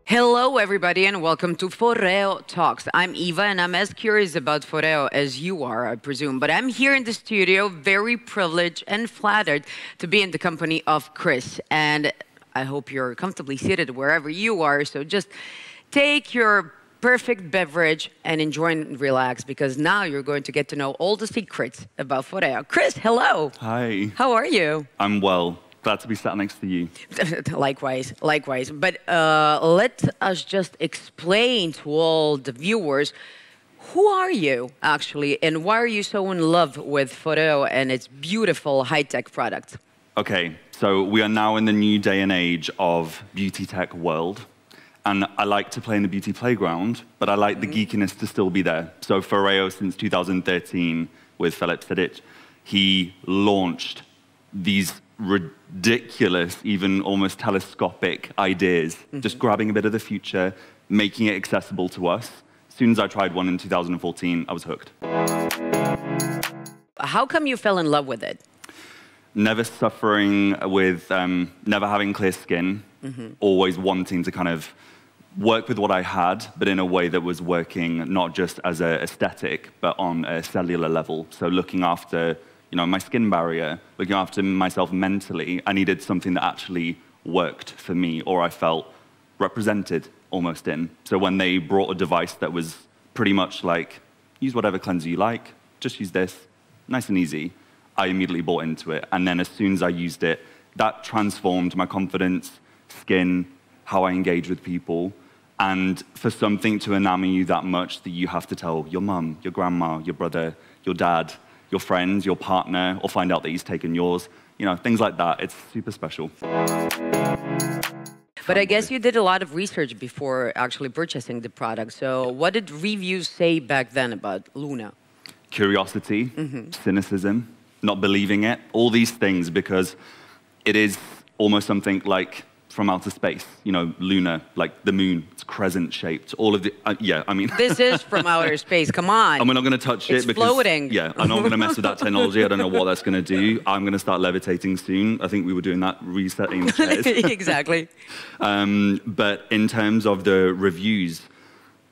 Hello, everybody, and welcome to FOREO Talks. I'm Eva, and I'm as curious about FOREO as you are, I presume. But I'm here in the studio, very privileged and flattered to be in the company of Chris. And I hope you're comfortably seated wherever you are. So just take your perfect beverage and enjoy and relax, because now you're going to get to know all the secrets about FOREO. Chris, hello. Hi. How are you? I'm well. Glad to be sat next to you. Likewise, likewise. But let us just explain to all the viewers, who are you, actually, and why are you so in love with FOREO and its beautiful high-tech products? Okay, so we are now in the new day and age of beauty tech world. And I like to play in the beauty playground, but I like the geekiness to still be there. So FOREO, since 2013, with Philip Sidic, he launched these ridiculous, even almost telescopic ideas, just grabbing a bit of the future, making it accessible to us. As soon as I tried one in 2014, I was hooked. How come you fell in love with it? Never suffering with, never having clear skin, always wanting to kind of work with what I had, but in a way that was working not just as an aesthetic, but on a cellular level. So looking after my skin barrier, looking after myself mentally, I needed something that actually worked for me, or I felt represented almost in. So when they brought a device that was pretty much like, use whatever cleanser you like, just use this, nice and easy, I immediately bought into it. And then as soon as I used it, that transformed my confidence, skin, how I engage with people. And for something to enamor you that much that you have to tell your mum, your grandma, your brother, your dad, your friends, your partner, or find out that he's taken yours. Things like that. It's super special. But I guess you did a lot of research before actually purchasing the product. So what did reviews say back then about Luna? Curiosity, cynicism, not believing it, all these things, because it is almost something like from outer space, Luna, like the moon, it's crescent-shaped, all of the, This is from outer space, come on. And we're not going to touch it because... floating. Yeah, I'm not going to mess with that technology. I don't know what that's going to do. I'm going to start levitating soon. I think we were doing that, resetting the chairs. Exactly. But in terms of the reviews,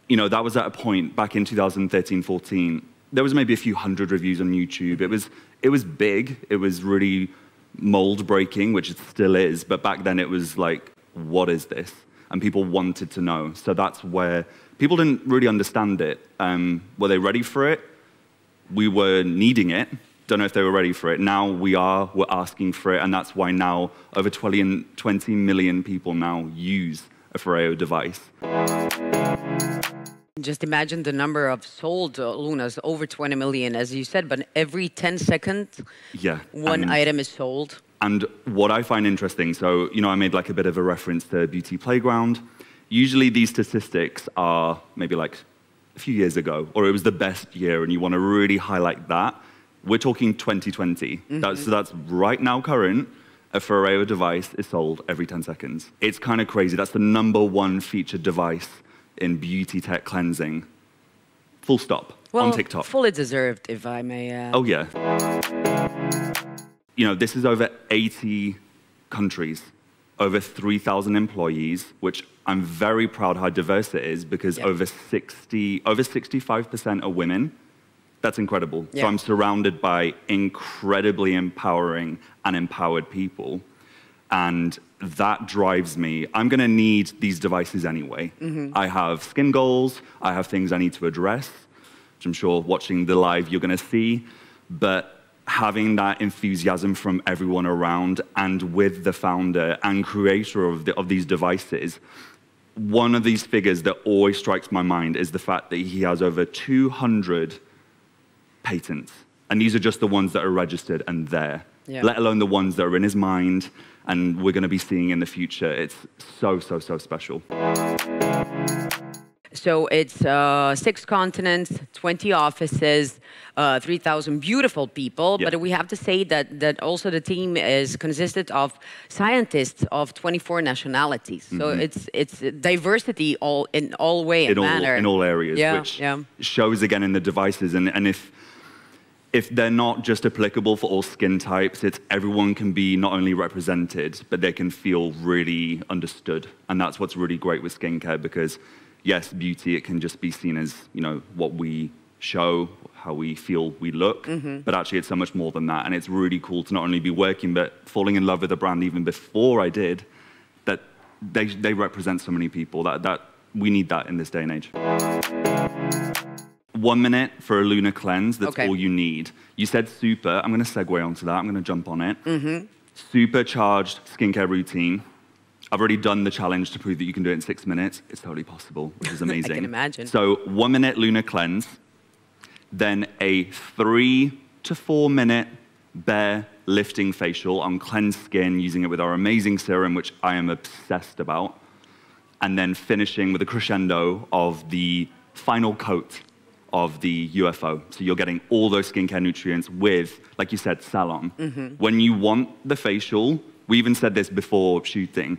that was at a point back in 2013, 14. There was maybe a few hundred reviews on YouTube. It was big. It was really mold breaking, which it still is, but back then it was like, what is this? And people wanted to know. So that's where people didn't really understand it. Were they ready for it? We were needing it. Don't know if they were ready for it. Now we're asking for it, and that's why now over 20 million people now use a FOREO device. Just imagine the number of sold Lunas, over 20 million, as you said, but every 10 seconds, one item is sold. And what I find interesting, so, I made like a bit of a reference to Beauty Playground. Usually these statistics are maybe like a few years ago, or it was the best year, and you want to really highlight that. We're talking 2020. So that's right now current. A FOREO device is sold every 10 seconds. It's kind of crazy. That's the '1 featured device in beauty tech cleansing, full stop, on TikTok. Fully deserved, if I may. Oh, yeah. This is over 80 countries, over 3,000 employees, which I'm very proud how diverse it is, because over 65% are women. That's incredible. So I'm surrounded by incredibly empowering and empowered people. And that drives me. I'm going to need these devices anyway. I have skin goals. I have things I need to address, which I'm sure watching the live you're going to see. But having that enthusiasm from everyone around, and with the founder and creator of these devices, one of these figures that always strikes my mind is the fact that he has over 200 patents. And these are just the ones that are registered and there, let alone the ones that are in his mind and we're going to be seeing in the future. It's so, so, so special. So it's 6 continents, 20 offices, 3,000 beautiful people. Yeah. But we have to say that also the team is consisted of scientists of 24 nationalities. So it's diversity in all way and manner. In all areas, Yeah, which yeah. shows again in the devices. And if they're not just applicable for all skin types, it's everyone can be not only represented, but they can feel really understood. And that's what's really great with skincare, because yes, beauty, it can just be seen as, you know, what we show, how we feel we look, but actually it's so much more than that. And it's really cool to not only be working, but falling in love with the brand even before I did, that they represent so many people, that we need that in this day and age. 1 minute for a lunar cleanse, that's all you need. You said super, I'm gonna segue onto that, I'm gonna jump on it. Supercharged skincare routine. I've already done the challenge to prove that you can do it in 6 minutes. It's totally possible, which is amazing. I can imagine. So 1 minute lunar cleanse, then a 3 to 4 minute bare lifting facial on cleansed skin, using it with our amazing serum, which I am obsessed about. And then finishing with a crescendo of the final coat of the UFO. So you're getting all those skincare nutrients with, like you said, salon. When you want the facial, we even said this before shooting,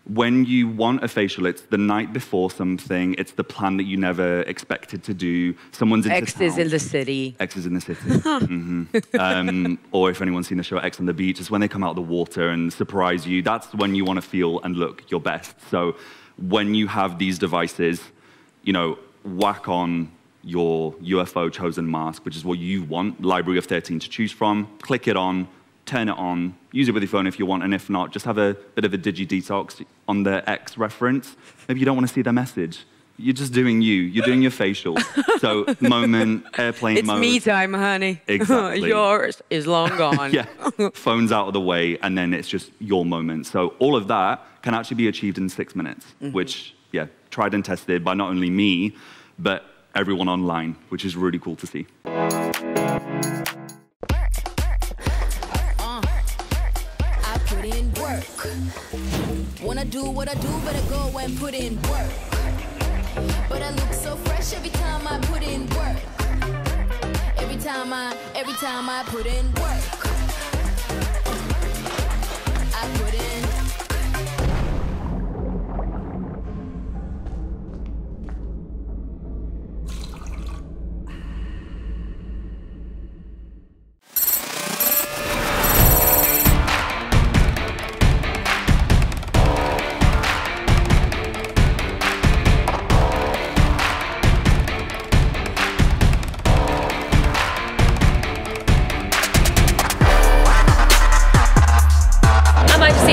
when you want a facial, it's the night before something, it's the plan that you never expected to do, someone's into X is in the city. X is in the city. Or if anyone's seen the show X on the Beach, it's when they come out of the water and surprise you. That's when you want to feel and look your best. So when you have these devices, you know, whack on your UFO chosen mask, which is what you want, library of 13 to choose from, click it on, turn it on, use it with your phone if you want, and if not, just have a bit of a digi-detox on the X reference. Maybe you don't want to see their message. You're just doing you. You're doing your facial. So moment, airplane mode. It's me time, honey. Exactly. Yours is long gone. Yeah, phone's out of the way, and then it's just your moment. So all of that can actually be achieved in 6 minutes, which, yeah, tried and tested by not only me, but everyone online, which is really cool to see. Wanna do what I do, better go and put in work. But I look so fresh every time I put in work. Every time I put in work. I put in.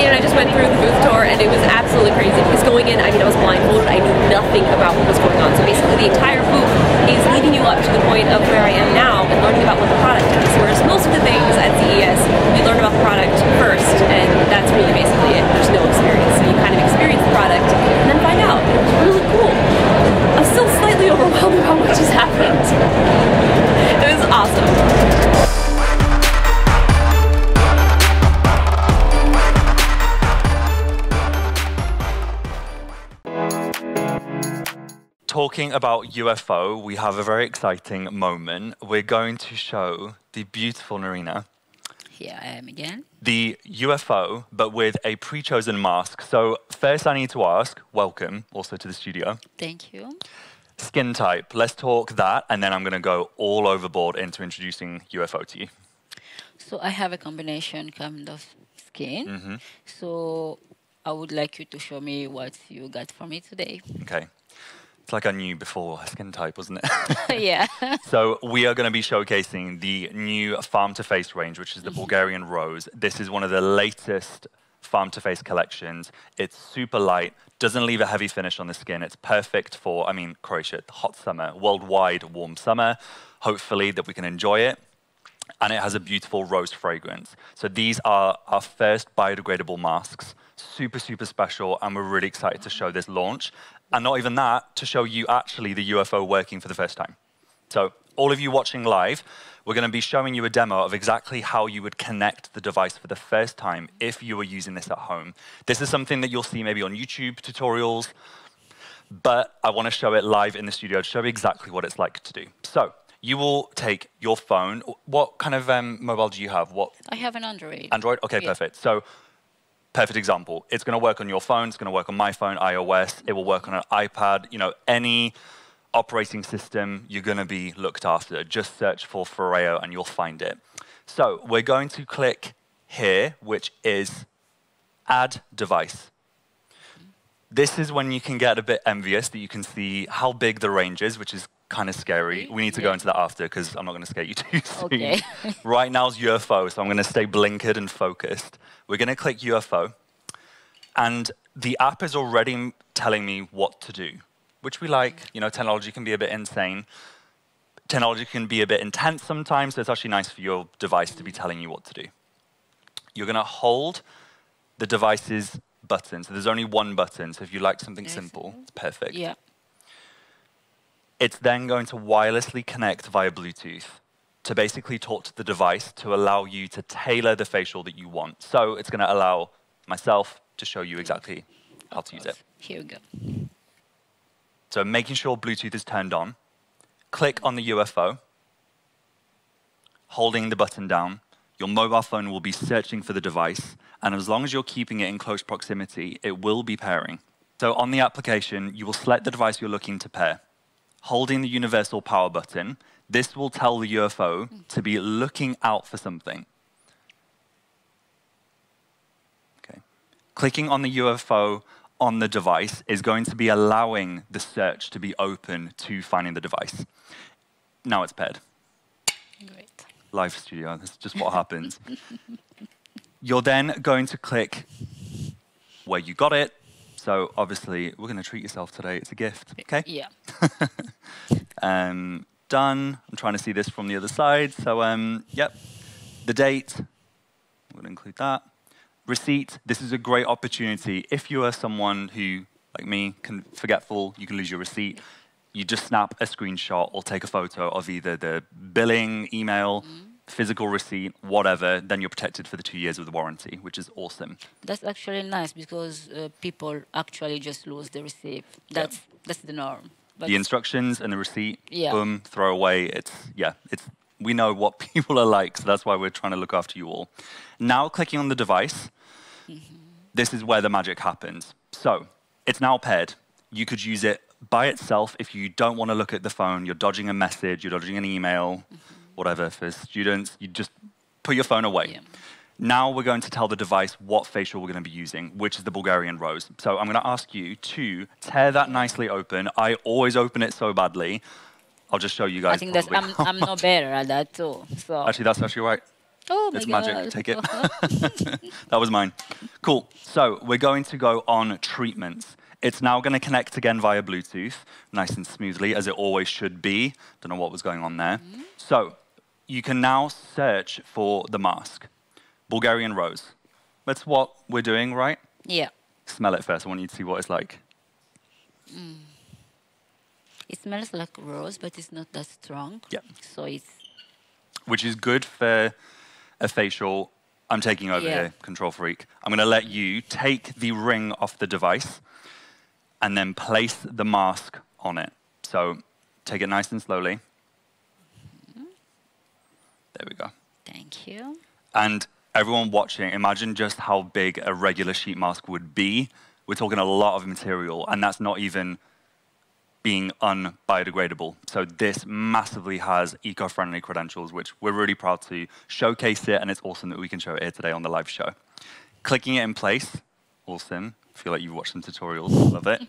And I just went through the booth tour and it was absolutely crazy because going in, I mean, I was blindfolded, I knew nothing about what was going on. So basically the entire booth is leading you up to the point of where I am now and learning about what the product is. Whereas most of the things at CES, we learn about the product first and that's really basically it. There's no experience. So you kind of experience the product and then find out. And it was really cool. I'm still slightly overwhelmed about what just happened. It was awesome. Talking about UFO, we have a very exciting moment. We're going to show the beautiful Narina. Here I am again. The UFO, but with a pre-chosen mask. So first I need to ask, welcome also to the studio. Thank you. Skin type, let's talk that, and then I'm going to go all overboard into introducing UFO to you. So I have a combination kind of skin. So I would like you to show me what you got for me today. Okay. It's like I knew before skin type, wasn't it? Yeah. So we are going to be showcasing the new Farm to Face range, which is the Bulgarian Rose. This is one of the latest Farm to Face collections. It's super light, doesn't leave a heavy finish on the skin. It's perfect for, I mean, Croatia, hot summer, worldwide warm summer. Hopefully that we can enjoy it. And it has a beautiful rose fragrance. So these are our first biodegradable masks. Super, super special, and we're really excited to show this launch. And not even that, to show you actually the UFO working for the first time. So all of you watching live, we're going to be showing you a demo of exactly how you would connect the device for the first time if you were using this at home. This is something that you'll see maybe on YouTube tutorials, but I want to show it live in the studio to show you exactly what it's like to do. So you will take your phone. What kind of mobile do you have? I have an Android. Android? Okay, yeah. Perfect. So perfect example. It's going to work on your phone. It's going to work on my phone, iOS. It will work on an iPad. You know, any operating system, you're going to be looked after. Just search for FOREO and you'll find it. So we're going to click here, which is Add Device. This is when you can get a bit envious that you can see how big the range is, which is kind of scary. We need to go into that after because I'm not going to scare you too soon. Okay. Right now is UFO, so I'm going to stay blinkered and focused. We're going to click UFO, and the app is already telling me what to do, which we like. You know, technology can be a bit insane. Technology can be a bit intense sometimes, so it's actually nice for your device to be telling you what to do. You're going to hold the device's button. So there's only one button, so if you like something simple, it's perfect. Yeah. It's then going to wirelessly connect via Bluetooth to basically talk to the device to allow you to tailor the facial that you want. So it's going to allow myself to show you exactly how to use it. Here we go. So making sure Bluetooth is turned on, click on the UFO, holding the button down. Your mobile phone will be searching for the device, and as long as you're keeping it in close proximity, it will be pairing. So on the application, you will select the device you're looking to pair. Holding the universal power button, this will tell the UFO to be looking out for something. Okay. Clicking on the UFO on the device is going to be allowing the search to be open to finding the device. Now it's paired. Great. Live studio, that's just what happens. You're then going to click where you got it. So obviously, we're going to treat yourself today. It's a gift, okay? Yeah. Done. I'm trying to see this from the other side. So, yep. The date, I'm going to include that. Receipt, this is a great opportunity. If you are someone who, like me, forgetful, you can lose your receipt. You just snap a screenshot or take a photo of either the billing, email, physical receipt, whatever, then you're protected for the 2 years of the warranty, which is awesome. That's actually nice because people actually just lose the receipt. That's the norm. But the instructions and the receipt, boom, throw away. We know what people are like, so that's why we're trying to look after you all. Now clicking on the device, this is where the magic happens. So it's now paired. You could use it by itself if you don't want to look at the phone, you're dodging a message, you're dodging an email, whatever. For students, you just put your phone away. Now we're going to tell the device what facial we're going to be using, which is the Bulgarian rose. So I'm going to ask you to tear that nicely open. I always open it so badly. I'll just show you guys. I think that's, I'm no better at that too. So. Actually, that's actually right. Oh my it's God. magic. Take it. That was mine. Cool. So we're going to go on treatments. It's now going to connect again via Bluetooth, nice and smoothly, as it always should be. Don't know what was going on there. So you can now search for the mask. Bulgarian rose. That's what we're doing, right? Yeah. Smell it first. I want you to see what it's like. It smells like rose, but it's not that strong. Yeah. So it's... Which is good for a facial. I'm taking over here, control freak. I'm going to let you take the ring off the device and then place the mask on it. So take it nice and slowly. There we go. Thank you. And everyone watching, imagine just how big a regular sheet mask would be. We're talking a lot of material, and that's not even being unbiodegradable. So this massively has eco-friendly credentials, which we're really proud to showcase it, and it's awesome that we can show it here today on the live show. Clicking it in place, awesome. I feel like you've watched some tutorials, love it.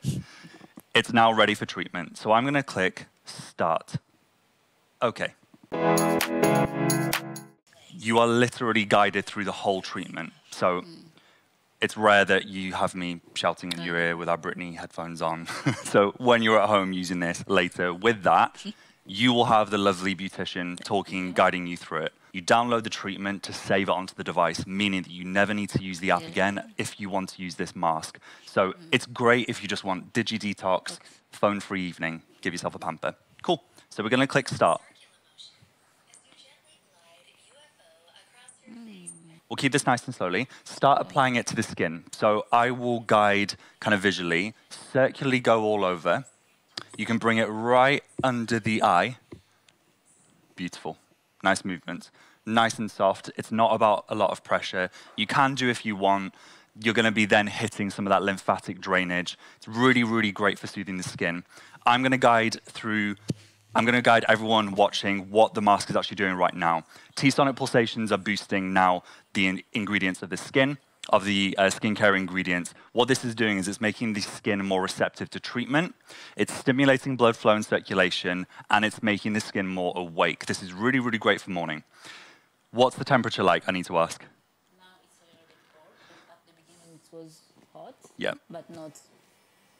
It's now ready for treatment. So I'm gonna click Start. Okay. You are literally guided through the whole treatment. So it's rare that you have me shouting in your ear with our Britney headphones on. So when you're at home using this later with that, you will have the lovely beautician talking, guiding you through it. You download the treatment to save it onto the device, meaning that you never need to use the app again if you want to use this mask. So it's great if you just want digi-detox, phone-free evening, give yourself a pamper. Cool. So we're going to click Start. We'll keep this nice and slowly. Start applying it to the skin. So I will guide kind of visually, circularly go all over. You can bring it right under the eye. Beautiful. Nice movement. Nice and soft. It's not about a lot of pressure. You can do if you want. You're going to be then hitting some of that lymphatic drainage. It's really, really great for soothing the skin. I'm going to guide everyone watching what the mask is actually doing right now. T-sonic pulsations are boosting now the ingredients of the skin, of the skincare ingredients. What this is doing is it's making the skin more receptive to treatment. It's stimulating blood flow and circulation, and it's making the skin more awake. This is really, really great for morning. What's the temperature like, I need to ask? Now it's a little bit cold. At the beginning it was hot, Yeah. but not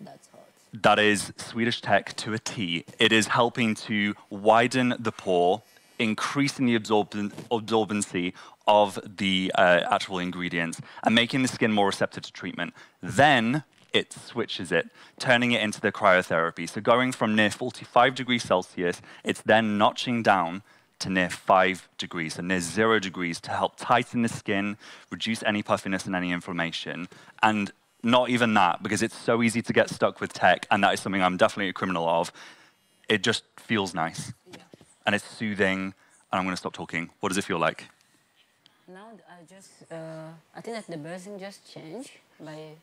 that hot. That is Swedish tech to a T. It is helping to widen the pore, increasing the absorbency of the actual ingredients, and making the skin more receptive to treatment. Then it switches it, turning it into the cryotherapy. So going from near 45 degrees Celsius, it's then notching down to near 5 degrees, so near 0 degrees, to help tighten the skin, reduce any puffiness and any inflammation. And not even that, because it's so easy to get stuck with tech, and that is something I'm definitely a criminal of. It just feels nice, and it's soothing, and I'm going to stop talking. What does it feel like? Now I think that the buzzing just changed by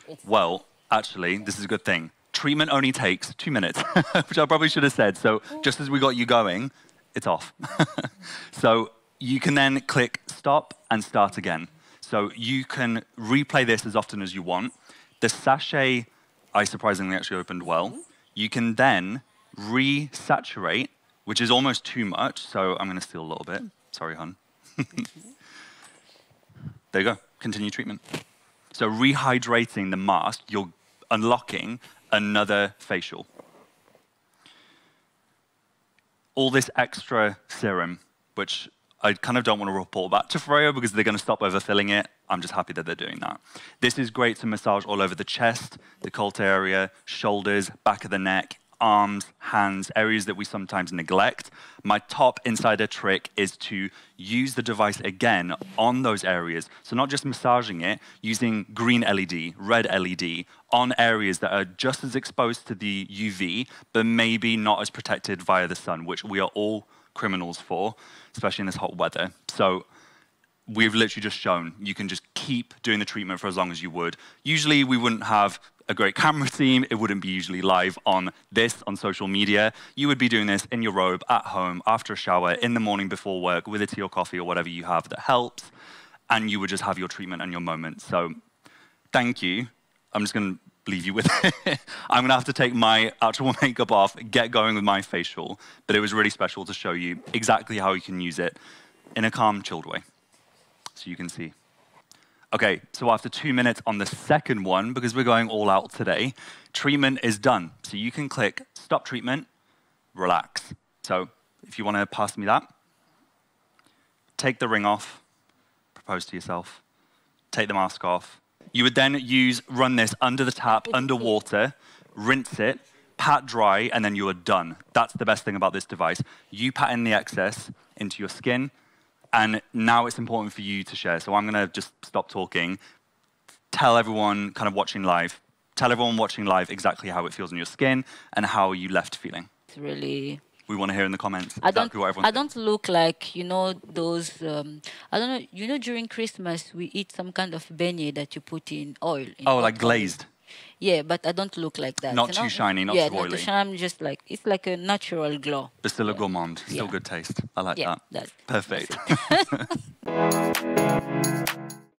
it's. Well, actually, this is a good thing. Treatment only takes 2 minutes, which I probably should have said. So just as we got you going, it's off. So you can then click stop and start again. So you can replay this as often as you want. The sachet, I surprisingly actually opened well. You can then resaturate, which is almost too much. So I'm going to steal a little bit. Sorry, hon. There you go. Continue treatment. So rehydrating the mask, you're unlocking another facial. All this extra serum, which I kind of don't want to report back to FOREO because they're going to stop overfilling it. I'm just happy that they're doing that. This is great to massage all over the chest, décolleté area, shoulders, back of the neck, arms, hands, areas that we sometimes neglect. My top insider trick is to use the device again on those areas. So not just massaging it, using green LED, red LED on areas that are just as exposed to the UV, but maybe not as protected via the sun, which we are all criminals for, especially in this hot weather. So we've literally just shown you can just keep doing the treatment for as long as you would. Usually we wouldn't have a great camera team. It wouldn't be usually live on social media. You would be doing this in your robe, at home, after a shower, in the morning before work, with a tea or coffee or whatever you have that helps, and you would just have your treatment and your moment. So thank you. I'm just going to leave you with it. I'm going to have to take my actual makeup off, get going with my facial, but it was really special to show you exactly how you can use it in a calm, chilled way, so you can see. Okay, so after 2 minutes on the second one, because we're going all out today, treatment is done. So you can click stop treatment, relax. So if you want to pass me that, take the ring off, propose to yourself, take the mask off. You would then run this under the tap, underwater, rinse it, pat dry, and then you are done. That's the best thing about this device. You pat in the excess into your skin, and now it's important for you to share. So I'm going to just stop talking. Tell everyone kind of watching live. Tell everyone watching live exactly how it feels on your skin and how you left feeling. It's really. We want to hear in the comments I don't look like, those, I don't know, during Christmas, we eat some kind of beignet that you put in oil. Like glazed? Yeah, but I don't look like that. Not too shiny, not too oily. Yeah, not too shiny. I'm just like, it's like a natural glow. But still a gourmand, still good taste. I like that. Perfect.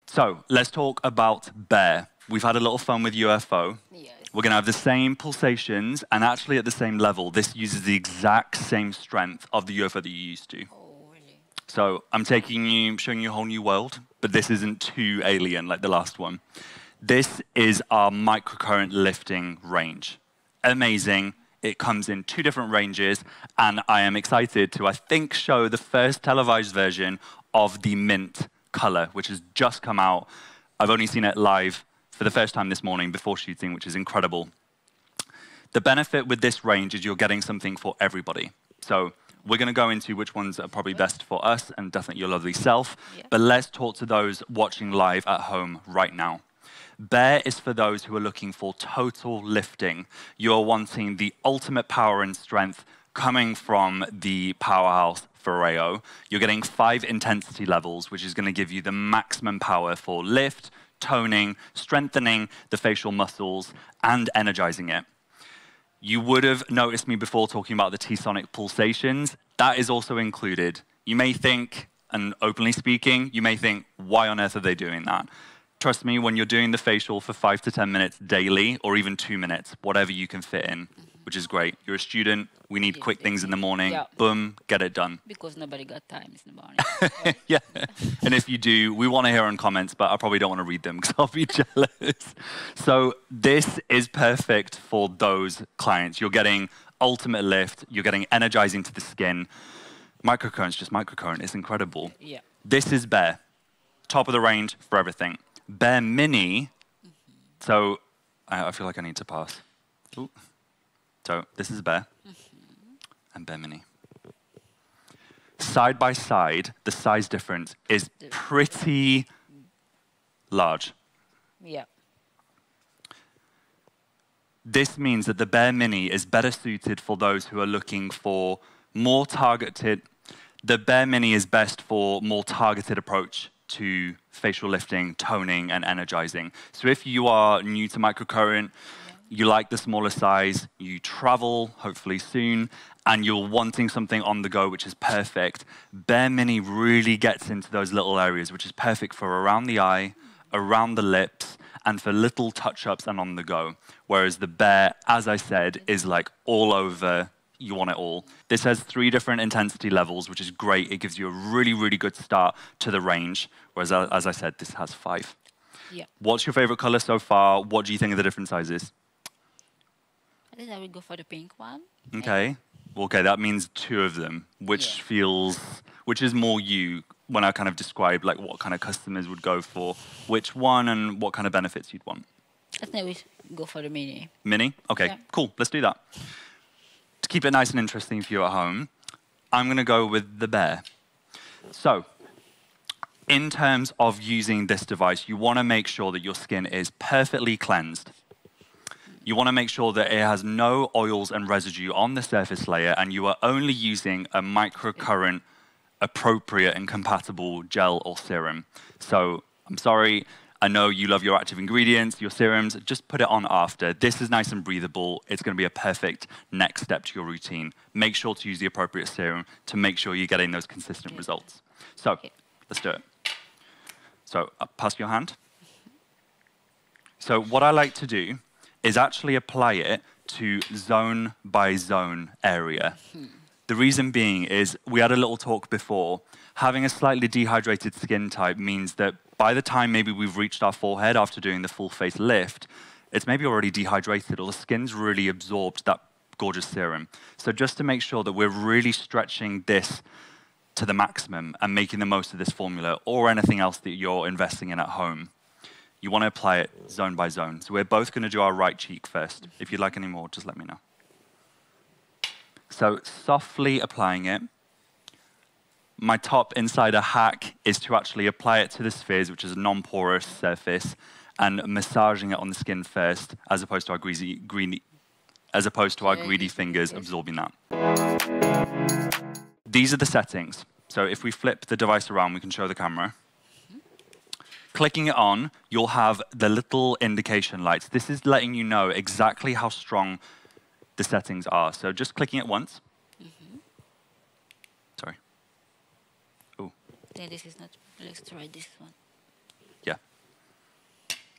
So let's talk about BEAR. We've had a little fun with UFO. Yes. We're going to have the same pulsations, and actually at the same level. This uses the exact same strength of the UFO that you used to. Oh, really? So I'm showing you a whole new world, but this isn't too alien like the last one. This is our microcurrent lifting range. Amazing. It comes in 2 different ranges, and I am excited to, I think, show the first televised version of the mint color, which has just come out. I've only seen it live for the first time this morning before shooting, which is incredible. The benefit with this range is you're getting something for everybody. So We're going to go into which ones are probably best for us and definitely your lovely self. Yeah. But let's talk to those watching live at home right now. Bear is for those who are looking for total lifting. You're wanting the ultimate power and strength coming from the powerhouse FOREO. You're getting 5 intensity levels, which is going to give you the maximum power for lift, toning, strengthening the facial muscles, and energizing it. You would have noticed me before talking about the T-sonic pulsations. That is also included. You may think, and openly speaking, you may think, why on earth are they doing that? Trust me, when you're doing the facial for 5 to 10 minutes daily, or even 2 minutes, whatever you can fit in, which is great. You're a student, we need quick things in the morning, boom, get it done. Because nobody got time in the morning. Yeah, and if you do, we want to hear on comments, but I probably don't want to read them because I'll be jealous. So this is perfect for those clients. You're getting ultimate lift, you're getting energizing to the skin. Microcurrent's just microcurrent, it's incredible. Yeah. This is Bear, top of the range for everything. Bear Mini, so I feel like I need to pass. Ooh. So this is Bear and Bear Mini. Side by side, the size difference is pretty large. Yeah. This means that the Bear Mini is better suited for those who are looking for more targeted. The Bear Mini is best for more targeted approach to facial lifting, toning, and energizing. So if you are new to microcurrent, you like the smaller size, you travel, hopefully soon, and you're wanting something on the go, which is perfect, Bear Mini really gets into those little areas, which is perfect for around the eye, around the lips, and for little touch-ups and on the go. Whereas the Bear, as I said, is like all over. You want it all. This has 3 different intensity levels, which is great. It gives you a really, really good start to the range, whereas, as I said, this has 5. Yeah. What's your favorite color so far? What do you think of the different sizes? I think I would go for the pink one. Okay. Okay, that means 2 of them. Which is more you when I kind of describe like what kind of customers would go for which one and what kind of benefits you'd want? I think we should go for the mini. Mini? Okay, Yeah. cool. Let's do that. To keep it nice and interesting for you at home, I'm going to go with the Bear. So, in terms of using this device, you want to make sure that your skin is perfectly cleansed. You want to make sure that it has no oils and residue on the surface layer, and you are only using a microcurrent appropriate and compatible gel or serum. So, I'm sorry, I know you love your active ingredients, your serums, just put it on after. This is nice and breathable. It's going to be a perfect next step to your routine. Make sure to use the appropriate serum to make sure you're getting those consistent results. So, let's do it. So, pass your hand. So, what I like to do is actually apply it to zone by zone area. The reason being is, we had a little talk before, having a slightly dehydrated skin type means that by the time maybe we've reached our forehead after doing the full face lift, it's maybe already dehydrated or the skin's really absorbed that gorgeous serum. So just to make sure that we're really stretching this to the maximum and making the most of this formula or anything else that you're investing in at home, you want to apply it zone by zone. So we're both going to do our right cheek first. If you'd like any more, just let me know. So softly applying it. My top insider hack is to actually apply it to the spheres, which is a non-porous surface, and massaging it on the skin first, as opposed to our greedy fingers absorbing that. These are the settings. So if we flip the device around, we can show the camera. Clicking it on, you'll have the little indication lights. This is letting you know exactly how strong the settings are. So just clicking it once. Sorry. Oh. Yeah, this is not. Let's try this one. Yeah.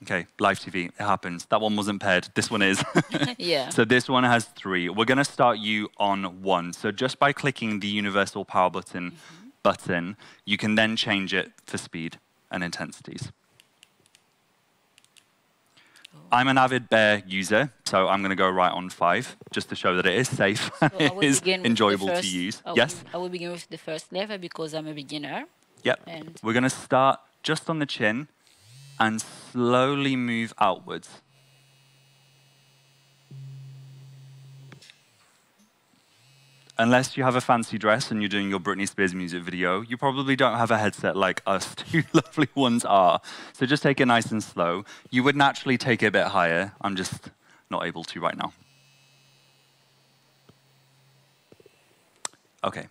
Okay, live TV, it happens. That one wasn't paired. This one is. Yeah. So this one has 3. We're going to start you on 1. So just by clicking the universal power button, you can then change it for speed and intensities. I'm an avid Bear user, so I'm going to go right on 5, just to show that it is safe and it is enjoyable to use. Yes? I will begin with the first level because I'm a beginner. Yep. And we're going to start just on the chin and slowly move outwards. unless you have a fancy dress and you're doing your Britney Spears music video, you probably don't have a headset like us two lovely ones are. So just take it nice and slow. You would naturally take it a bit higher. I'm just not able to right now. Okay.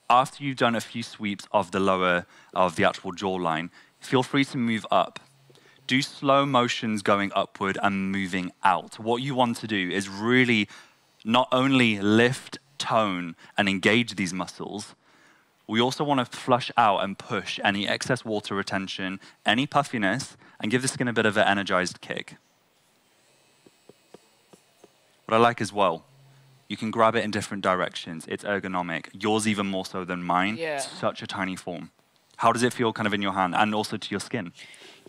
After you've done a few sweeps of the actual jawline, feel free to move up. Do slow motions going upward and moving out. What you want to do is really not only lift, tone, and engage these muscles, we also want to flush out and push any excess water retention, any puffiness, and give the skin a bit of an energized kick. What I like as well, you can grab it in different directions. It's ergonomic. Yours even more so than mine. Yeah. Such a tiny form. How does it feel kind of in your hand and also to your skin?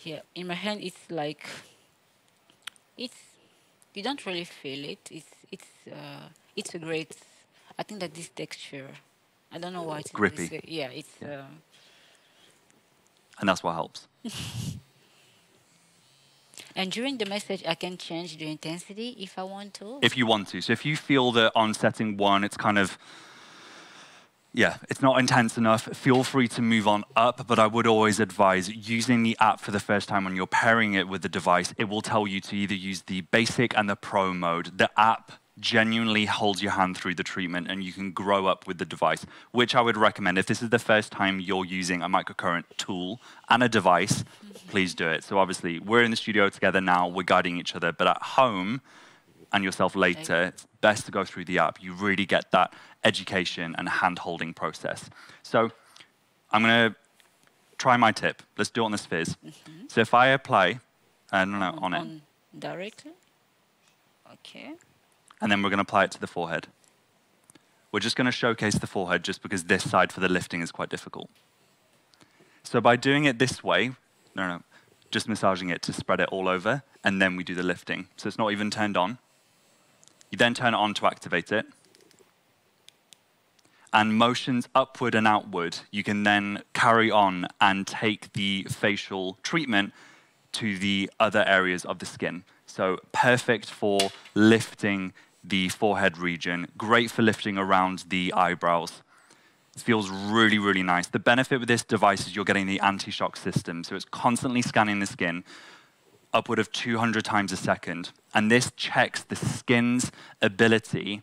Yeah, in my hand it's like, you don't really feel it. It's a great, I think that this texture, I don't know why it's grippy. Yeah, it's. Yeah. And that's what helps. And during the massage, I can change the intensity if I want to. If you want to. So if you feel that on setting 1, it's kind of, yeah, it's not intense enough, feel free to move on up, but I would always advise using the app for the first time when you're pairing it with the device. It will tell you to either use the basic and the pro mode. The app genuinely holds your hand through the treatment and you can grow up with the device, which I would recommend. If this is the first time you're using a microcurrent tool and a device, please do it. So obviously, we're in the studio together now, we're guiding each other, but at home and yourself later, it's best to go through the app. You really get that education and hand-holding process. So I'm going to try my tip. Let's do it on the spheres. So if I apply, on it. Directly? Okay. And then we're going to apply it to the forehead. We're just going to showcase the forehead just because this side for the lifting is quite difficult. So by doing it this way, just massaging it to spread it all over, and then we do the lifting. So it's not even turned on. You then turn it on to activate it. And motions upward and outward, you can then carry on and take the facial treatment to the other areas of the skin. So perfect for lifting the forehead region, great for lifting around the eyebrows. It feels really, really nice. The benefit with this device is you're getting the anti-shock system. So it's constantly scanning the skin upward of 200 times a second. And this checks the skin's ability.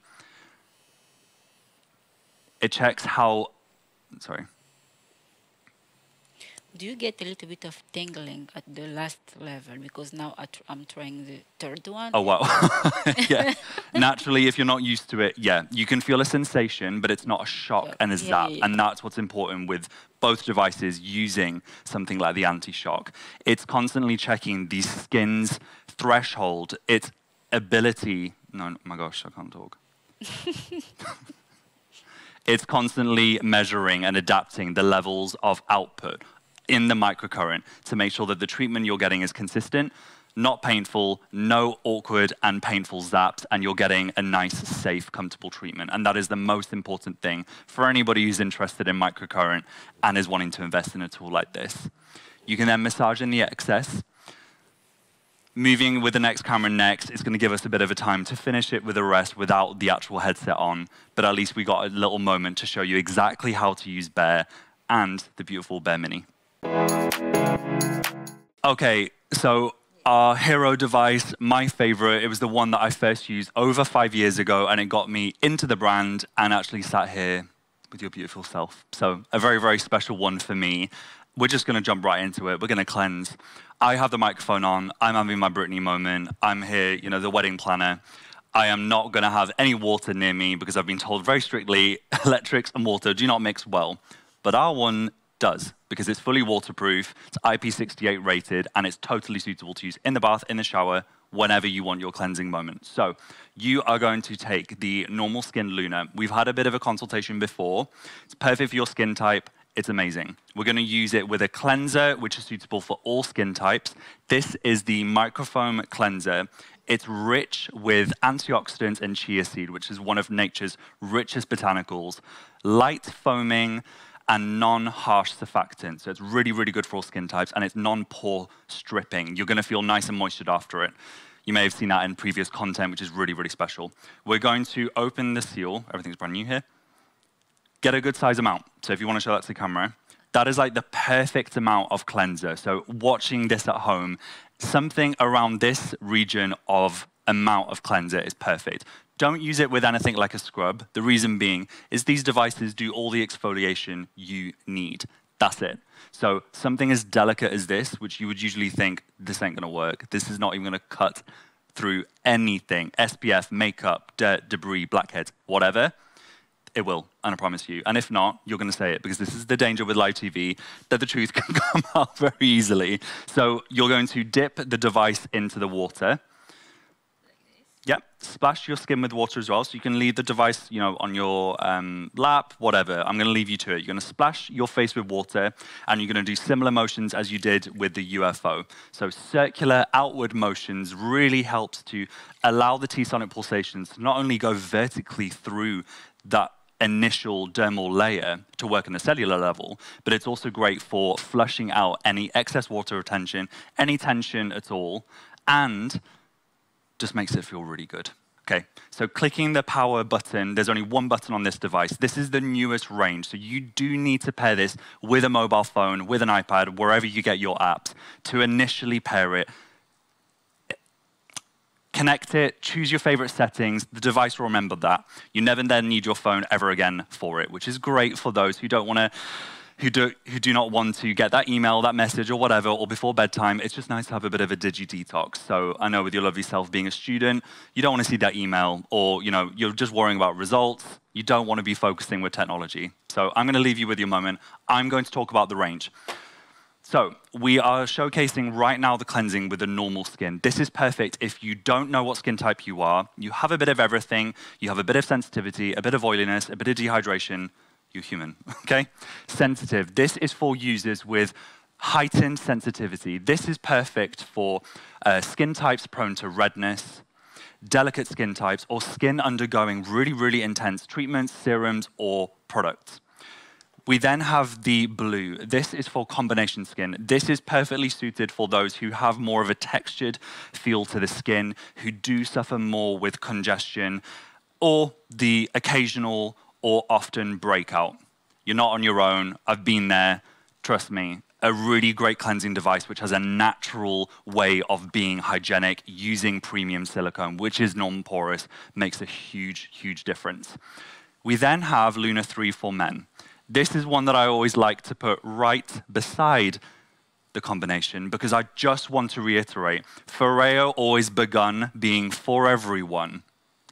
It checks how, sorry. Do you get a little bit of tingling at the last level? Because now I'm trying the third one. Oh, wow. Yeah. Naturally, if you're not used to it, yeah, you can feel a sensation, but it's not a shock and a zap. And that's what's important with both devices using something like the anti-shock. It's constantly checking the skin's threshold, its ability. No, oh my gosh, I can't talk. It's constantly measuring and adapting the levels of output in the microcurrent to make sure that the treatment you're getting is consistent, not painful, no awkward and painful zaps, and you're getting a nice, safe, comfortable treatment. And that is the most important thing for anybody who's interested in microcurrent and is wanting to invest in a tool like this. You can then massage in the excess. Moving with the next camera next, it's going to give us a bit of a time to finish it with the rest without the actual headset on, but at least we got a little moment to show you exactly how to use Bear and the beautiful Bear Mini. Okay, so our hero device, my favorite, it was the one that I first used over 5 years ago, and it got me into the brand and actually sat here with your beautiful self. So a very, very special one for me. We're just going to jump right into it. We're going to cleanse. I have the microphone on. I'm having my Britney moment. I'm here, the wedding planner. I am not going to have any water near me because I've been told very strictly, electrics and water do not mix well. But our one does, because it's fully waterproof, it's IP68 rated, and it's totally suitable to use in the bath, in the shower, whenever you want your cleansing moment. So you are going to take the normal skin Luna. We've had a bit of a consultation before. It's perfect for your skin type. It's amazing. We're going to use it with a cleanser, which is suitable for all skin types. This is the Microfoam Cleanser. It's rich with antioxidants and chia seed, which is one of nature's richest botanicals. Light foaming and non-harsh surfactant. So it's really, really good for all skin types, and it's non-pore stripping. You're going to feel nice and moistured after it. You may have seen that in previous content, which is really, really special. We're going to open the seal. Everything's brand new here. get a good size amount. So if you want to show that to the camera, that is like the perfect amount of cleanser. So watching this at home, something around this region of amount of cleanser is perfect. Don't use it with anything like a scrub. The reason being is these devices do all the exfoliation you need. That's it. So something as delicate as this, which you would usually think, this ain't gonna work. This is not even gonna cut through anything. SPF, makeup, dirt, debris, blackheads, whatever. It will, and I promise you. And if not, you're going to say it, because this is the danger with live TV, that the truth can come out very easily. So you're going to dip the device into the water. Yep, splash your skin with water as well. So you can leave the device, you know, on your lap, whatever. I'm going to leave you to it. You're going to splash your face with water, and you're going to do similar motions as you did with the UFO. So circular outward motions really helps to allow the T-sonic pulsations to not only go vertically through that initial dermal layer to work on the cellular level, but it's also great for flushing out any excess water retention, any tension at all, and just makes it feel really good. Okay, so clicking the power button, there's only one button on this device. This is the newest range, so you do need to pair this with a mobile phone, with an iPad, wherever you get your apps, to initially pair it. Connect it, choose your favorite settings, the device will remember that. You never then need your phone ever again for it, which is great for those who don't want to, who do not want to get that email, that message, or whatever, or before bedtime. It's just nice to have a bit of a digi-detox. So I know with your lovely self being a student, you don't want to see that email, or you're just worrying about results. You don't want to be focusing with technology. So I'm going to leave you with your moment. I'm going to talk about the range. So we are showcasing right now the cleansing with the normal skin. This is perfect if you don't know what skin type you are. You have a bit of everything. You have a bit of sensitivity, a bit of oiliness, a bit of dehydration. You're human, okay? Sensitive. This is for users with heightened sensitivity. This is perfect for skin types prone to redness, delicate skin types, or skin undergoing really, really intense treatments, serums, or products. We then have the blue. This is for combination skin. This is perfectly suited for those who have more of a textured feel to the skin, who do suffer more with congestion, or the occasional or often breakout. You're not on your own. I've been there. Trust me. A really great cleansing device which has a natural way of being hygienic using premium silicone, which is non-porous, makes a huge, huge difference. We then have Luna 3 for men. This is one that I always like to put right beside the combination, because I just want to reiterate, FOREO always begun being for everyone,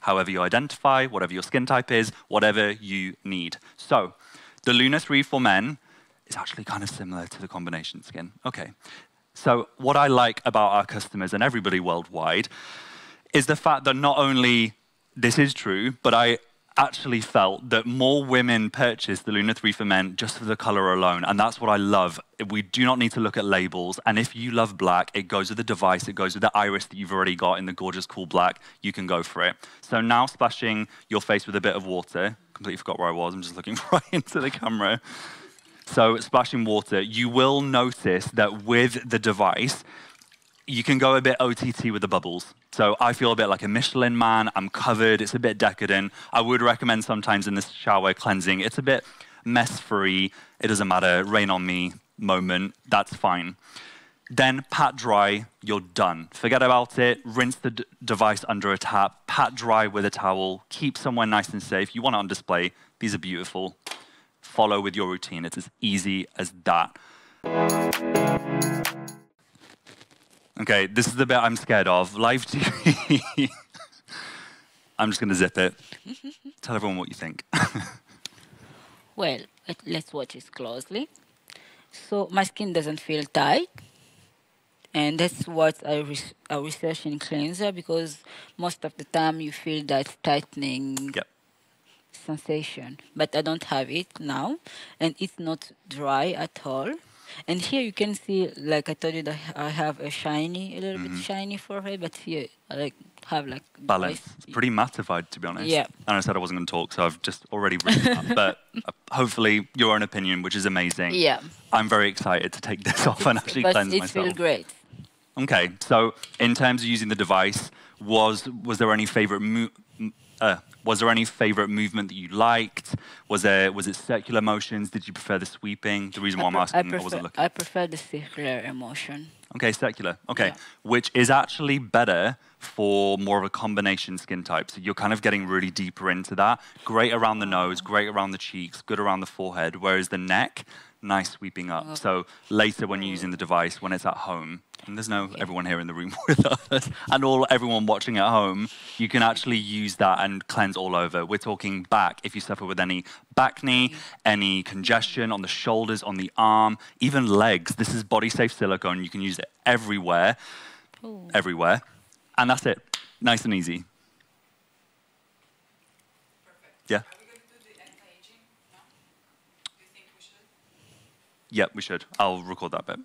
however you identify, whatever your skin type is, whatever you need. So the Luna 3 for men is actually kind of similar to the combination skin. Okay, so what I like about our customers and everybody worldwide is the fact that not only this is true, but I actually felt that more women purchase the Luna 3 for men just for the color alone, and that's what I love. We do not need to look at labels, and if you love black, it goes with the device, it goes with the iris that you've already got in the gorgeous cool black, you can go for it. So now splashing your face with a bit of water, completely forgot where I was, I'm just looking right into the camera. So splashing water, you will notice that with the device, you can go a bit OTT with the bubbles. So I feel a bit like a Michelin man. I'm covered. It's a bit decadent. I would recommend sometimes in the shower cleansing. It's a bit mess-free. It doesn't matter. Rain on me moment. That's fine. Then pat dry. You're done. Forget about it. Rinse the device under a tap. Pat dry with a towel. Keep somewhere nice and safe. You want it on display. These are beautiful. Follow with your routine. It's as easy as that. Okay, this is the bit I'm scared of. Live TV. I'm just going to zip it. Tell everyone what you think. Well, let's watch it closely. So my skin doesn't feel tight. And that's what I research in cleanser, because most of the time you feel that tightening sensation. But I don't have it now. And it's not dry at all. And here you can see, like I told you, that I have a little bit shiny forehead, but here I have balance. It's pretty mattified, to be honest. Yeah. And I said I wasn't going to talk, so I've just already written that. But hopefully your own opinion, which is amazing. Yeah. I'm very excited to take this off and actually cleanse myself. But it feels great. Okay, so in terms of using the device, was there any favorite Was there any favorite movement that you liked? Was it circular motions? Did you prefer the sweeping? The reason why I'm asking, I wasn't looking. I prefer the circular emotion. Okay, circular. Okay, Yeah. which is actually better for more of a combination skin type. So you're kind of getting really deeper into that. Great around the nose, great around the cheeks, good around the forehead, whereas the neck, nice sweeping up. So later when you're using the device, when it's at home, and there's no everyone here in the room with us, and everyone watching at home, you can actually use that and cleanse all over. We're talking back, if you suffer with any back knee, any congestion on the shoulders, on the arm, even legs. This is body-safe silicone. You can use it everywhere, everywhere. And that's it. Nice and easy. Perfect. Yeah? Are we going to do the anti-aging? No? Do you think we should? Yeah, we should. I'll record that bit.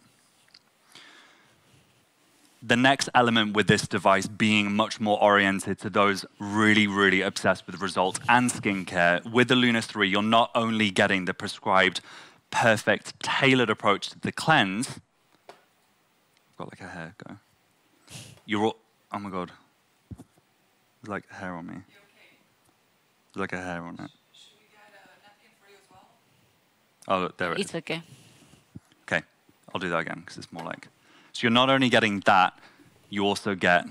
The next element with this device being much more oriented to those really, really obsessed with results and skincare, with the Luna 3, you're not only getting the prescribed, perfect, tailored approach to the cleanse. I've got like a hair go. You're all, oh my God. There's like hair on me. You okay? There's like a hair on it. Should we get a napkin for you as well? Oh, look, there it is. It's okay. Okay, I'll do that again because it's more like. So you're not only getting that, you also get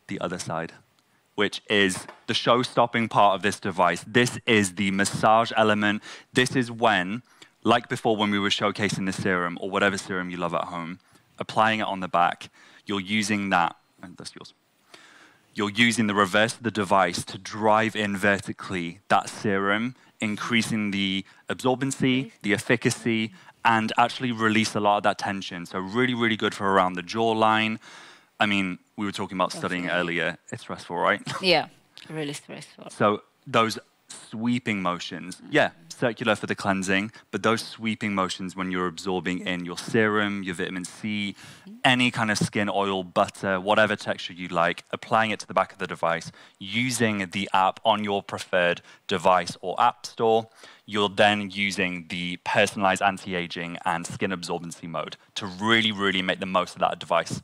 the other side, which is the show-stopping part of this device. This is the massage element. This is when, like before when we were showcasing the serum or whatever serum you love at home, applying it on the back, you're using that, and that's yours. You're using the reverse of the device to drive in vertically that serum, increasing the absorbency, the efficacy, and actually release a lot of that tension. So really, really good for around the jawline. I mean, we were talking about studying it earlier. It's stressful, right? Yeah, really stressful. So those sweeping motions, yeah, circular for the cleansing, but those sweeping motions when you're absorbing in your serum, your vitamin C, any kind of skin oil, butter, whatever texture you like, applying it to the back of the device, using the app on your preferred device or app store, you're then using the personalized anti-aging and skin absorbency mode to really, really make the most of that device.